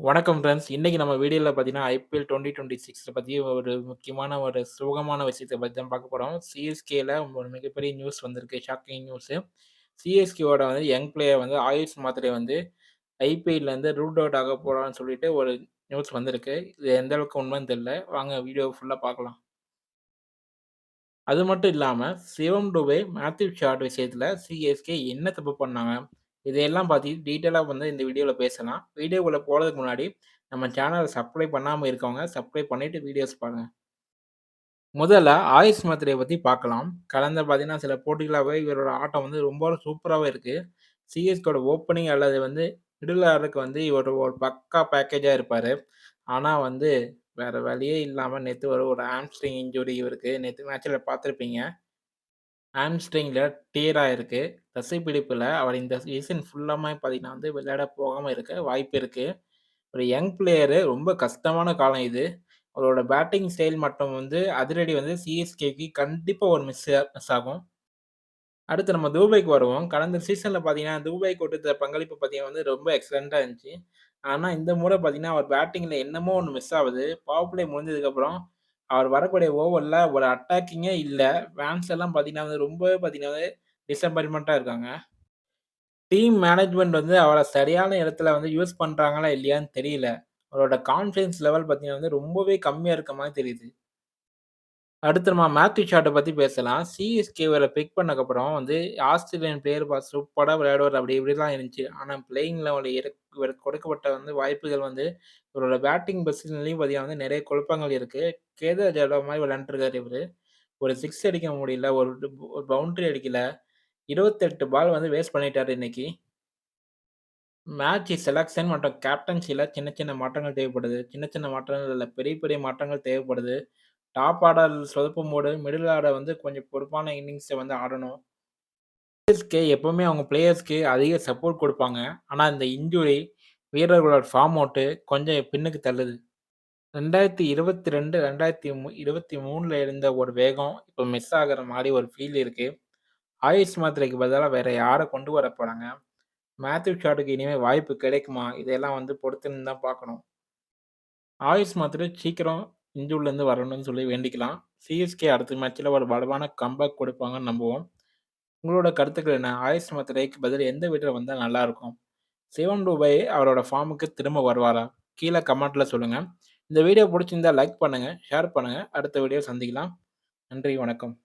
வணக்கம் ஃப்ரெண்ட்ஸ். இன்னைக்கு நம்ம வீடியோல பார்த்தீங்கன்னா, ஐபிஎல் 2026 பத்தி ஒரு முக்கியமான ஒரு சோகமான விஷயத்த பத்தி தான் பார்க்க போறோம். சிஎஸ்கேல ஒரு மிகப்பெரிய நியூஸ் வந்திருக்கு. Shocking news. சிஎஸ்கேவோட வந்து யங் பிளேயர் வந்து ஆயுஷ் மாத்திரை வந்து ஐபிஎல்லேருந்து ரூல்ட் அவுட் ஆக போறான்னு சொல்லிட்டு ஒரு நியூஸ் வந்திருக்கு. இது எந்த அளவுக்கு உண்மைன்னு தெரியல. வாங்க வீடியோ ஃபுல்லா பார்க்கலாம். அது மட்டும் இல்லாம, சிவம் துபே, மேத்யூ ஷாட் விஷயத்துல சிஎஸ்கே என்ன தப்பு பண்ணாங்க? இதையெல்லாம் பத்தி டீட்டெயிலா வந்து இந்த வீடியோல பேசலாம். வீடியோக்குள்ள போறதுக்கு முன்னாடி, நம்ம சேனல சப்ஸ்கிரைப் பண்ணாம இருக்கவங்க, சப்ஸ்கிரைப் பண்ணிட்டு வீடியோஸ் பாருங்க. முதல்ல ஆயுஷ் மாத்திரைய பத்தி பார்க்கலாம். கடந்த பார்த்தீங்கன்னா, சில போட்டிகளாவே இவரோட ஆட்டம் வந்து ரொம்ப சூப்பராவே இருக்கு. சிஎஸ்கேவோட ஓப்பனிங் அல்லது வந்து மிடில் ஆர்டருக்கு வந்து இவர் ஒரு பக்கா பேக்கேஜா இருப்பாரு. ஆனா வந்து, வேற வழியே இல்லாம நேத்து ஒரு ஹாம்ஸ்ட்ரிங் இன்ஜூரி இவருக்கு. நேத்து மேட்ச்ல பார்த்திருப்பீங்க. ஹாம்ஸ்ட்ரிங்ல டியர் ஆயிருக்கு. தசைப்பிடிப்புல அவர் இந்த சீசன் ஃபுல்லாமே பார்த்தீங்கன்னா வந்து விளையாட போகாம இருக்க வாய்ப்பு இருக்கு. ஒரு யங் பிளேயரு ரொம்ப கஷ்டமான காலம் இது. அவரோட பேட்டிங் ஸ்டைல் மற்றும் வந்து அதிரடி வந்து சிஎஸ்கேக்கு கண்டிப்பா ஒரு மிஸ் ஆகும். அடுத்து நம்ம துபாய்க்கு வருவோம். கடந்த சீசன்ல பார்த்தீங்கன்னா, துபாய் கொடுத்த பங்களிப்பு பார்த்தீங்கன்னா வந்து ரொம்ப எக்ஸலன்ட்டா இருந்துச்சு. ஆனா இந்த முறை பார்த்தீங்கன்னா, அவர் பேட்டிங்ல என்னமோ ஒண்ணு மிஸ் ஆவுது. பவர் பிளே முடிஞ்சதுக்கப்புறம், அவர் வரக்கூடிய ஓவர்ல ஒரு அட்டாக்கிங்கே இல்ல. ஃபேன்ஸ் எல்லாம் பார்த்தீங்கன்னா வந்து ரொம்பவே பார்த்தீங்கன்னா வந்து டிசப்பாயின்ட்மென்ட்டா இருக்காங்க. டீம் மேனேஜ்மெண்ட் வந்து அவர சரியான இடத்துல வந்து யூஸ் பண்றாங்களா இல்லையான்னு தெரியல. அவரோட கான்ஃபிடன்ஸ் லெவல் பார்த்தீங்கன்னா வந்து ரொம்பவே கம்மியா இருக்க மாரி தெரியுது. அடுத்து நம்ம மேத்யூ ஷாட்ட பத்தி பேசலாம். சிஎஸ்கே இவர பிக் பண்ணக்கப்புறம் வந்து ஆஸ்திரேலியன் பிளேயர் சூப்பரா விளையாடுவாரு அப்படி இப்படிலாம் இருந்துச்சு. ஆனா பிளேயிங் லெவல்ல இவருக்கு கொடுக்கப்பட்ட வந்து வாய்ப்புகள் வந்து இவரோட பேட்டிங் பொசிஷன்லயும் பார்த்தீங்கன்னா வந்து நெறைய குழப்பங்கள் இருக்கு. கேதார் ஜாதவ் மாரி விளையாண்ட்டுருக்காரு இவரு. ஒரு 6 அடிக்க முடியல. ஒரு பவுண்டரி அடிக்கல. 28 பால் வந்து வேஸ்ட் பண்ணிட்டாரு இன்னைக்கு. மேட்ச் செலக்ஷன் மற்றும் கேப்டன்சில சின்ன சின்ன மாற்றங்கள் தேவைப்படுது. சின்ன சின்ன மாற்றங்கள் இல்ல. பெரிய பெரிய மாற்றங்கள் தேவைப்படுது. டாப் ஆர்டர் சொதப்பும்போது, மிடில் ஆர்டர் வந்து கொஞ்சம் பொறுப்பான இன்னிங்ஸ வந்து ஆடணும். சிஎஸ்கே எப்பவுமே அவங்க பிளேயர்ஸ்க்கு அதிக சப்போர்ட் குடுப்பாங்க. ஆனா இந்த இன்ஜூரி, வீரர்களோட ஃபார்ம் அவுட் கொஞ்சம் பின்னுக்கு தள்ளுது. 2022, 2023ல இருந்த ஒரு வேகம் இப்ப மிஸ் ஆகுற மாரி ஒரு ஃபீல் இருக்கு. ஆயுஷ் மாத்திரைக்கு பதிலா வேற யார கொண்டு வர போறாங்க? மேத்யூ ஷாட்டுக்கு இனிமே வாய்ப்பு கிடைக்குமா? இதையெல்லாம் வந்து பொறுத்திருந்து தான் பார்க்கணும். ஆயுஷ் மாத்திரை சீக்கிரம் இன்ஜூர்லேருந்து வரணும்னு சொல்லி வேண்டிக்கலாம். சிஎஸ்கே அடுத்த மேட்ச்ல ஒரு பலமான கம்பேக் கொடுப்பாங்கன்னு நம்புவோம். உங்களோட கருத்துக்கள் என்ன? ஆயுஷ் மாத்திரைக்கு பதில் எந்த வீரர் வந்தா நல்லாருக்கும்? சிவம் துபை அவரோட ஃபார்முக்கு திரும்ப வருவாரா? கீழ கமெண்ட்ல சொல்லுங்க. இந்த வீடியோ புடிச்சிருந்தா லைக் பண்ணுங்க, ஷேர் பண்ணுங்க. அடுத்த வீடியோ சந்திக்கலாம். நன்றி, வணக்கம்.